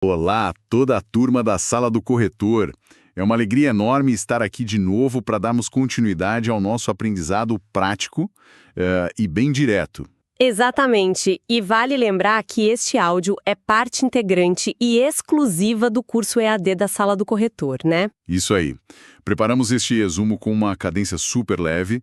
Olá, toda a turma da Sala do Corretor. É uma alegria enorme estar aqui de novo para darmos continuidade ao nosso aprendizado prático e bem direto. Exatamente, e vale lembrar que este áudio é parte integrante e exclusiva do curso EAD da Sala do Corretor, né? Isso aí. Preparamos este resumo com uma cadência super leve,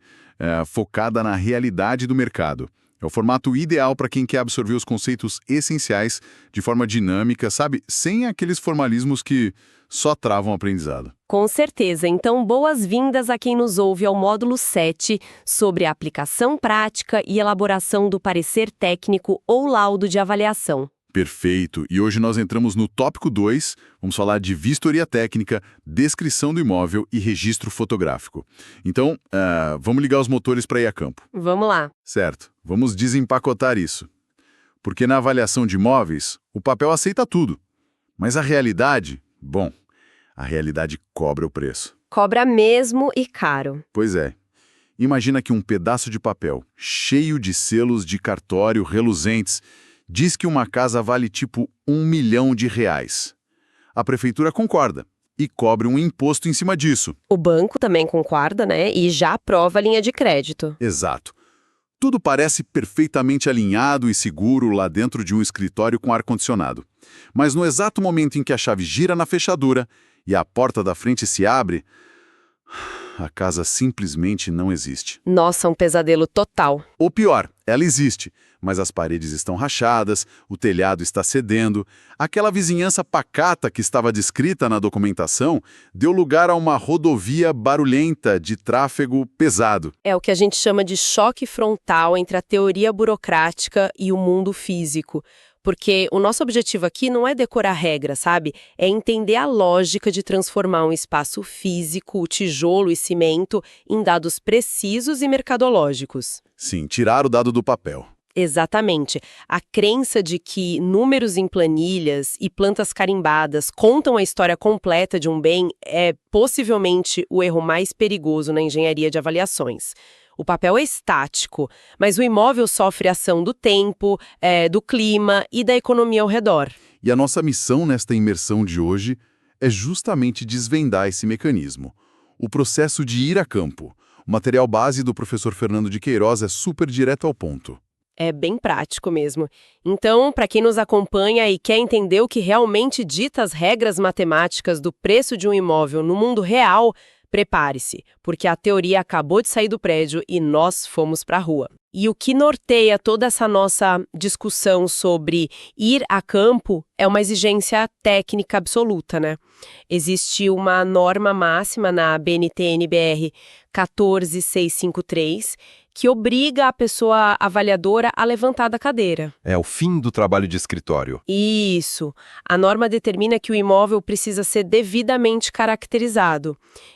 focada na realidade do mercado. É o formato ideal para quem quer absorver os conceitos essenciais de forma dinâmica, sabe? Sem aqueles formalismos que só travam o aprendizado. Com certeza, então boas-vindas a quem nos ouve ao módulo 7 sobre a aplicação prática e elaboração do parecer técnico ou laudo de avaliação. Perfeito. E hoje nós entramos no tópico 2, vamos falar de vistoria técnica, descrição do imóvel e registro fotográfico. Então, vamos ligar os motores para ir a campo. Vamos lá. Certo, vamos desempacotar isso. Porque na avaliação de imóveis, o papel aceita tudo. Mas a realidade, bom, a realidade cobra o preço. Cobra mesmo e caro. Pois é. Imagina que um pedaço de papel, cheio de selos de cartório reluzentes, diz que uma casa vale tipo R$1 milhão. A prefeitura concorda e cobre um imposto em cima disso. O banco também concorda, né? E já aprova a linha de crédito. Exato. Tudo parece perfeitamente alinhado e seguro lá dentro de um escritório com ar-condicionado. Mas no exato momento em que a chave gira na fechadura e a porta da frente se abre, a casa simplesmente não existe. Nossa, um pesadelo total. Ou pior, ela existe, mas as paredes estão rachadas, o telhado está cedendo. Aquela vizinhança pacata que estava descrita na documentação deu lugar a uma rodovia barulhenta de tráfego pesado. É o que a gente chama de choque frontal entre a teoria burocrática e o mundo físico. Porque o nosso objetivo aqui não é decorar regras, sabe? É entender a lógica de transformar um espaço físico, o tijolo e cimento, em dados precisos e mercadológicos. Sim, tirar o dado do papel. Exatamente. A crença de que números em planilhas e plantas carimbadas contam a história completa de um bem é possivelmente o erro mais perigoso na engenharia de avaliações. O papel é estático, mas o imóvel sofre ação do tempo, do clima e da economia ao redor. E a nossa missão nesta imersão de hoje é justamente desvendar esse mecanismo. O processo de ir a campo. O material base do professor Fernando de Queiroz é super direto ao ponto. É bem prático mesmo. Então, para quem nos acompanha e quer entender o que realmente dita as regras matemáticas do preço de um imóvel no mundo real, prepare-se, porque a teoria acabou de sair do prédio e nós fomos para a rua. E o que norteia toda essa nossa discussão sobre ir a campo é uma exigência técnica absoluta, né? Existe uma norma máxima na BNT-NBR 14653 que obriga a pessoa avaliadora a levantar da cadeira. É o fim do trabalho de escritório. Isso. A norma determina que o imóvel precisa ser devidamente caracterizado.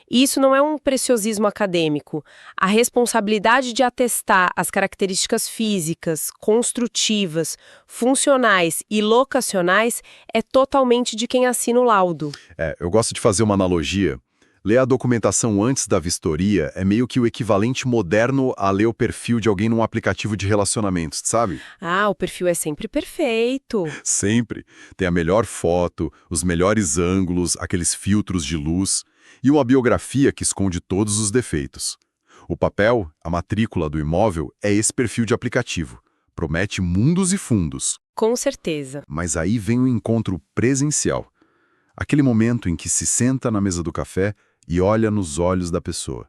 E isso não é um preciosismo acadêmico. A responsabilidade de atestar as características físicas, construtivas, funcionais e locacionais é totalmente de quem assina o laudo. Eu gosto de fazer uma analogia. Ler a documentação antes da vistoria é meio que o equivalente moderno a ler o perfil de alguém num aplicativo de relacionamentos, sabe? Ah, o perfil é sempre perfeito. Sempre. Tem a melhor foto, os melhores ângulos, aqueles filtros de luz e uma biografia que esconde todos os defeitos. O papel, a matrícula do imóvel, é esse perfil de aplicativo. Promete mundos e fundos. Com certeza. Mas aí vem o encontro presencial. Aquele momento em que se senta na mesa do café e olha nos olhos da pessoa.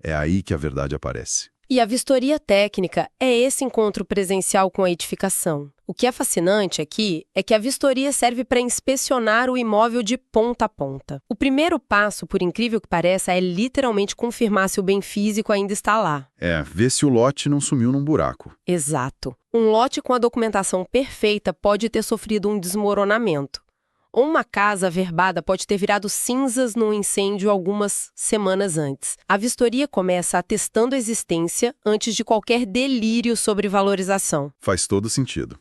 É aí que a verdade aparece. E a vistoria técnica é esse encontro presencial com a edificação. O que é fascinante aqui é que a vistoria serve para inspecionar o imóvel de ponta a ponta. O primeiro passo, por incrível que pareça, é literalmente confirmar se o bem físico ainda está lá. Ver se o lote não sumiu num buraco. Exato. Um lote com a documentação perfeita pode ter sofrido um desmoronamento. Ou uma casa averbada pode ter virado cinzas num incêndio algumas semanas antes. A vistoria começa atestando a existência antes de qualquer delírio sobre valorização. Faz todo sentido.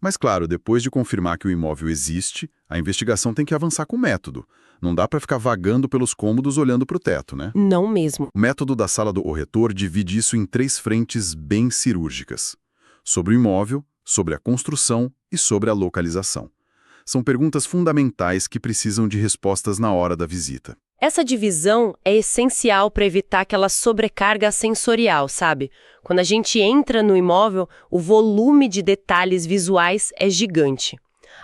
Mas claro, depois de confirmar que o imóvel existe, a investigação tem que avançar com método. Não dá para ficar vagando pelos cômodos olhando para o teto, né? Não mesmo. O método da Sala do Corretor divide isso em 3 frentes bem cirúrgicas. Sobre o imóvel, sobre a construção e sobre a localização. São perguntas fundamentais que precisam de respostas na hora da visita. Essa divisão é essencial para evitar aquela sobrecarga sensorial, sabe? Quando a gente entra no imóvel, o volume de detalhes visuais é gigante.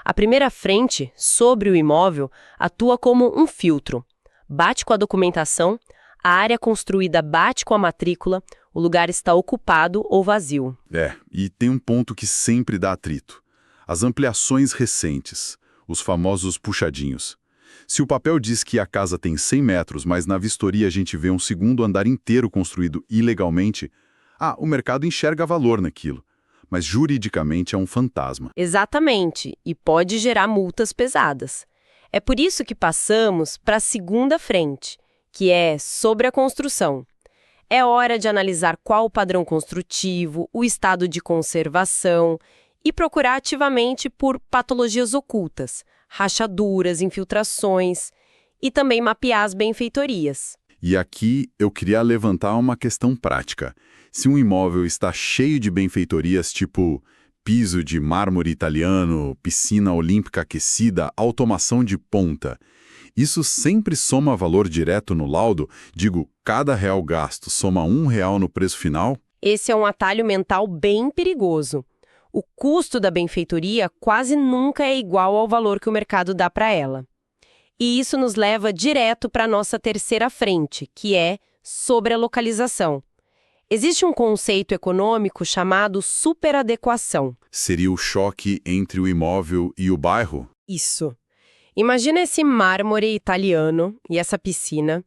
A primeira frente, sobre o imóvel, atua como um filtro. Bate com a documentação, a área construída bate com a matrícula, o lugar está ocupado ou vazio. E tem um ponto que sempre dá atrito. As ampliações recentes, os famosos puxadinhos. Se o papel diz que a casa tem 100 metros, mas na vistoria a gente vê um segundo andar inteiro construído ilegalmente, o mercado enxerga valor naquilo. Mas juridicamente é um fantasma. Exatamente, e pode gerar multas pesadas. É por isso que passamos para a segunda frente, que é sobre a construção. É hora de analisar qual o padrão construtivo, o estado de conservação e procurar ativamente por patologias ocultas, rachaduras, infiltrações e também mapear as benfeitorias. E aqui eu queria levantar uma questão prática. Se um imóvel está cheio de benfeitorias, tipo piso de mármore italiano, piscina olímpica aquecida, automação de ponta, isso sempre soma valor direto no laudo? Digo, cada real gasto soma R$1 no preço final? Esse é um atalho mental bem perigoso. O custo da benfeitoria quase nunca é igual ao valor que o mercado dá para ela. E isso nos leva direto para a nossa terceira frente, que é sobre a localização. Existe um conceito econômico chamado superadequação. Seria o choque entre o imóvel e o bairro? Isso. Imagina esse mármore italiano e essa piscina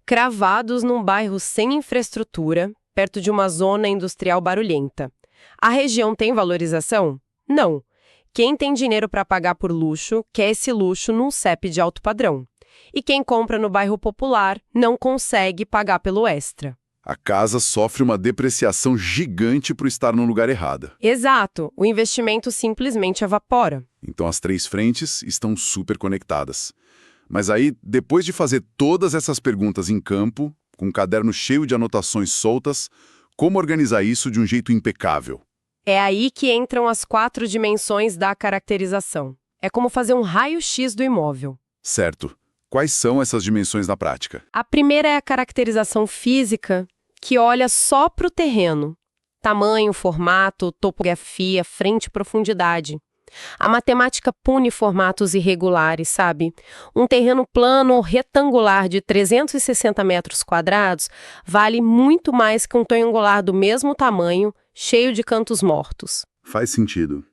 cravados num bairro sem infraestrutura, perto de uma zona industrial barulhenta. A região tem valorização? Não. Quem tem dinheiro para pagar por luxo, quer esse luxo num CEP de alto padrão. E quem compra no bairro popular não consegue pagar pelo extra. A casa sofre uma depreciação gigante por estar no lugar errado. Exato. O investimento simplesmente evapora. Então as três frentes estão super conectadas. Mas aí, depois de fazer todas essas perguntas em campo, com um caderno cheio de anotações soltas, como organizar isso de um jeito impecável? É aí que entram as 4 dimensões da caracterização. É como fazer um raio-x do imóvel. Certo. Quais são essas dimensões na prática? A primeira é a caracterização física, que olha só para o terreno. Tamanho, formato, topografia, frente e profundidade. A matemática pune formatos irregulares, sabe? Um terreno plano ou retangular de 360 metros quadrados vale muito mais que um triangular do mesmo tamanho, cheio de cantos mortos. Faz sentido.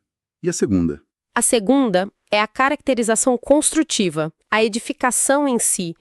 E a segunda? A segunda é a caracterização construtiva, a edificação em si.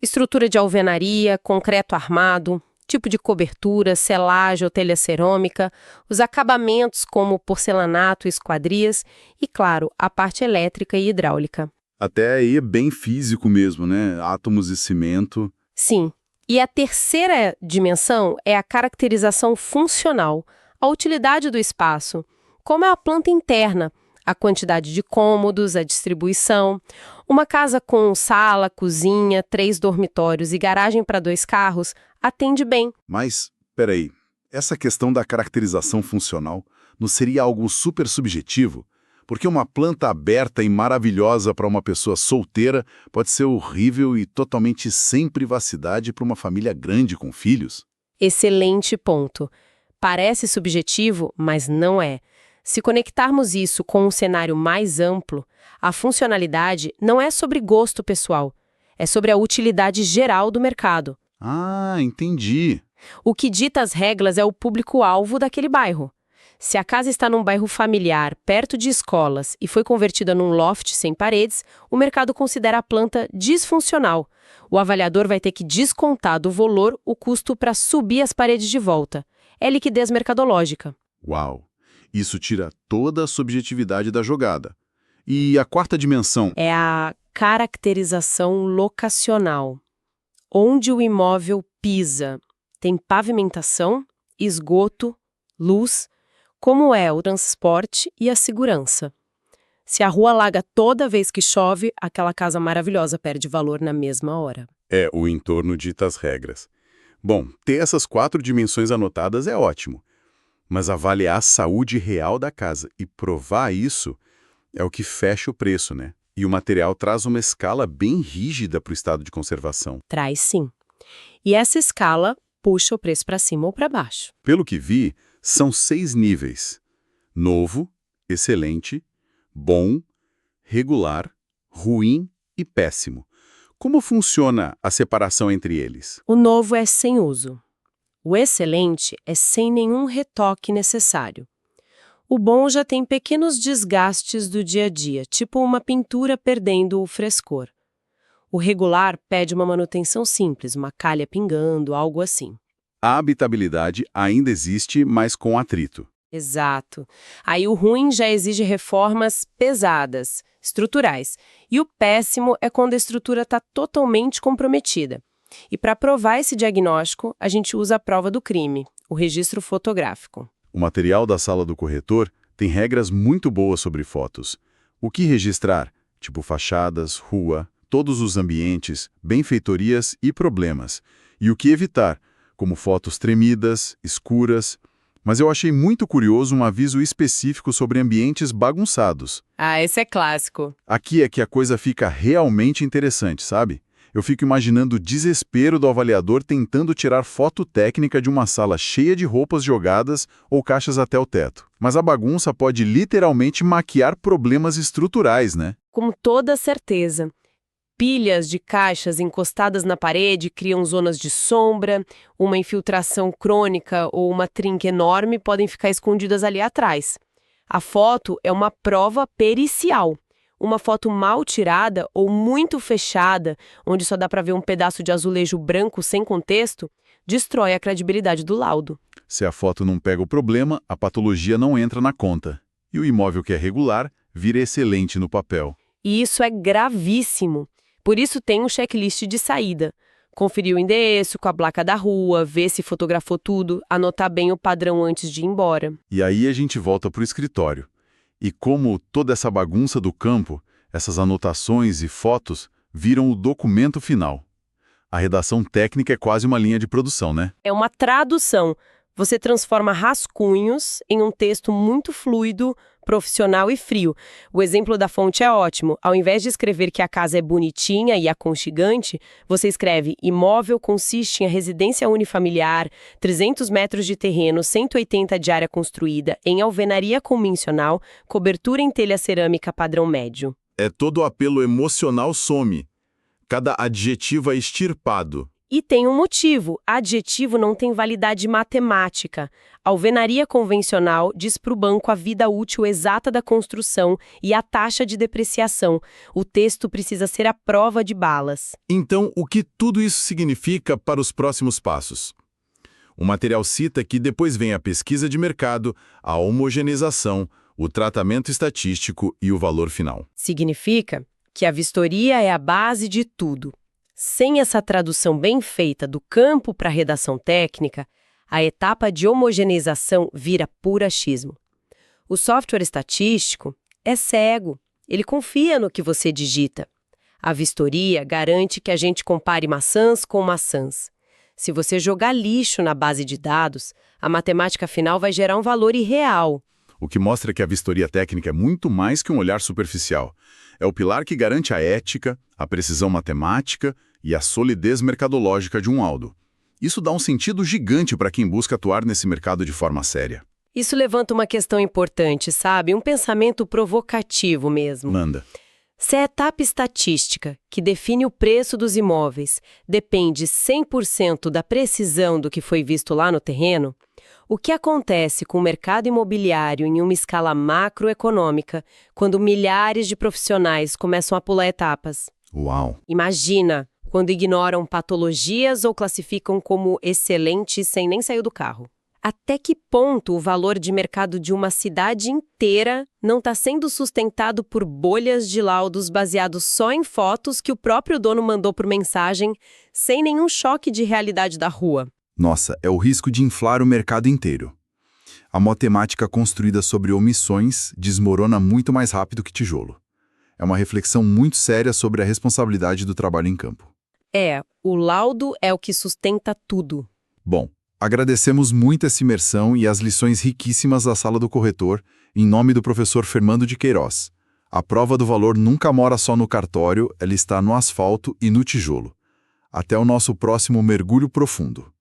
Estrutura de alvenaria, concreto armado, tipo de cobertura, selagem ou telha cerâmica, os acabamentos como porcelanato e esquadrias e, claro, a parte elétrica e hidráulica. Até aí é bem físico mesmo, né? Átomos e cimento. Sim. E a terceira dimensão é a caracterização funcional, a utilidade do espaço, como é a planta interna, a quantidade de cômodos, a distribuição. Uma casa com sala, cozinha, 3 dormitórios e garagem para 2 carros atende bem. Mas, peraí, essa questão da caracterização funcional não seria algo super subjetivo? Porque uma planta aberta e maravilhosa para uma pessoa solteira pode ser horrível e totalmente sem privacidade para uma família grande com filhos? Excelente ponto. Parece subjetivo, mas não é. Se conectarmos isso com um cenário mais amplo, a funcionalidade não é sobre gosto pessoal, é sobre a utilidade geral do mercado. Ah, entendi. O que dita as regras é o público-alvo daquele bairro. Se a casa está num bairro familiar, perto de escolas, e foi convertida num loft sem paredes, o mercado considera a planta disfuncional. O avaliador vai ter que descontar do valor o custo para subir as paredes de volta. É liquidez mercadológica. Uau! Isso tira toda a subjetividade da jogada. E a quarta dimensão? É a caracterização locacional. Onde o imóvel pisa. Tem pavimentação, esgoto, luz, como é o transporte e a segurança. Se a rua alaga toda vez que chove, aquela casa maravilhosa perde valor na mesma hora. O entorno dita as regras. Bom, ter essas 4 dimensões anotadas é ótimo. Mas avaliar a saúde real da casa e provar isso é o que fecha o preço, né? E o material traz uma escala bem rígida para o estado de conservação. Traz sim. E essa escala puxa o preço para cima ou para baixo. Pelo que vi, são 6 níveis: novo, excelente, bom, regular, ruim e péssimo. Como funciona a separação entre eles? O novo é sem uso. O excelente é sem nenhum retoque necessário. O bom já tem pequenos desgastes do dia a dia, tipo uma pintura perdendo o frescor. O regular pede uma manutenção simples, uma calha pingando, algo assim. A habitabilidade ainda existe, mas com atrito. Exato. Aí o ruim já exige reformas pesadas, estruturais. E o péssimo é quando a estrutura está totalmente comprometida. E para provar esse diagnóstico, a gente usa a prova do crime, o registro fotográfico. O material da sala do corretor tem regras muito boas sobre fotos. O que registrar? Tipo fachadas, rua, todos os ambientes, benfeitorias e problemas. E o que evitar? Como fotos tremidas, escuras. Mas eu achei muito curioso um aviso específico sobre ambientes bagunçados. Ah, esse é clássico. Aqui é que a coisa fica realmente interessante, sabe? Eu fico imaginando o desespero do avaliador tentando tirar foto técnica de uma sala cheia de roupas jogadas ou caixas até o teto. Mas a bagunça pode literalmente maquiar problemas estruturais, né? Com toda certeza. Pilhas de caixas encostadas na parede criam zonas de sombra, uma infiltração crônica ou uma trinca enorme podem ficar escondidas ali atrás. A foto é uma prova pericial. Uma foto mal tirada ou muito fechada, onde só dá para ver um pedaço de azulejo branco sem contexto, destrói a credibilidade do laudo. Se a foto não pega o problema, a patologia não entra na conta. E o imóvel que é regular vira excelente no papel. E isso é gravíssimo. Por isso tem um checklist de saída. Conferir o endereço com a placa da rua, ver se fotografou tudo, anotar bem o padrão antes de ir embora. E aí a gente volta para o escritório. E como toda essa bagunça do campo, essas anotações e fotos viram o documento final. A redação técnica é quase uma linha de produção, né? É uma tradução. Você transforma rascunhos em um texto muito fluido, profissional e frio. O exemplo da fonte é ótimo. Ao invés de escrever que a casa é bonitinha e aconchegante, você escreve: imóvel consiste em residência unifamiliar, 300 metros de terreno, 180 de área construída, em alvenaria convencional, cobertura em telha cerâmica padrão médio. É todo o apelo emocional some. Cada adjetivo é extirpado. E tem um motivo: adjetivo não tem validade matemática. A alvenaria convencional diz para o banco a vida útil exata da construção e a taxa de depreciação. O texto precisa ser a prova de balas. Então, o que tudo isso significa para os próximos passos? O material cita que depois vem a pesquisa de mercado, a homogeneização, o tratamento estatístico e o valor final. Significa que a vistoria é a base de tudo. Sem essa tradução bem feita do campo para a redação técnica, a etapa de homogeneização vira puro achismo. O software estatístico é cego, ele confia no que você digita. A vistoria garante que a gente compare maçãs com maçãs. Se você jogar lixo na base de dados, a matemática final vai gerar um valor irreal. O que mostra que a vistoria técnica é muito mais que um olhar superficial. É o pilar que garante a ética, a precisão matemática e a solidez mercadológica de um laudo. Isso dá um sentido gigante para quem busca atuar nesse mercado de forma séria. Isso levanta uma questão importante, sabe? Um pensamento provocativo mesmo. Manda. Se a etapa estatística, que define o preço dos imóveis, depende 100% da precisão do que foi visto lá no terreno, o que acontece com o mercado imobiliário em uma escala macroeconômica, quando milhares de profissionais começam a pular etapas? Uau! Imagina quando ignoram patologias ou classificam como excelentes sem nem sair do carro. Até que ponto o valor de mercado de uma cidade inteira não está sendo sustentado por bolhas de laudos baseados só em fotos que o próprio dono mandou por mensagem, sem nenhum choque de realidade da rua? Nossa, é o risco de inflar o mercado inteiro. A matemática construída sobre omissões desmorona muito mais rápido que tijolo. É uma reflexão muito séria sobre a responsabilidade do trabalho em campo. O laudo é o que sustenta tudo. Bom, agradecemos muito essa imersão e as lições riquíssimas da Sala do Corretor, em nome do professor Fernando de Queiroz. A prova do valor nunca mora só no cartório, ela está no asfalto e no tijolo. Até o nosso próximo mergulho profundo.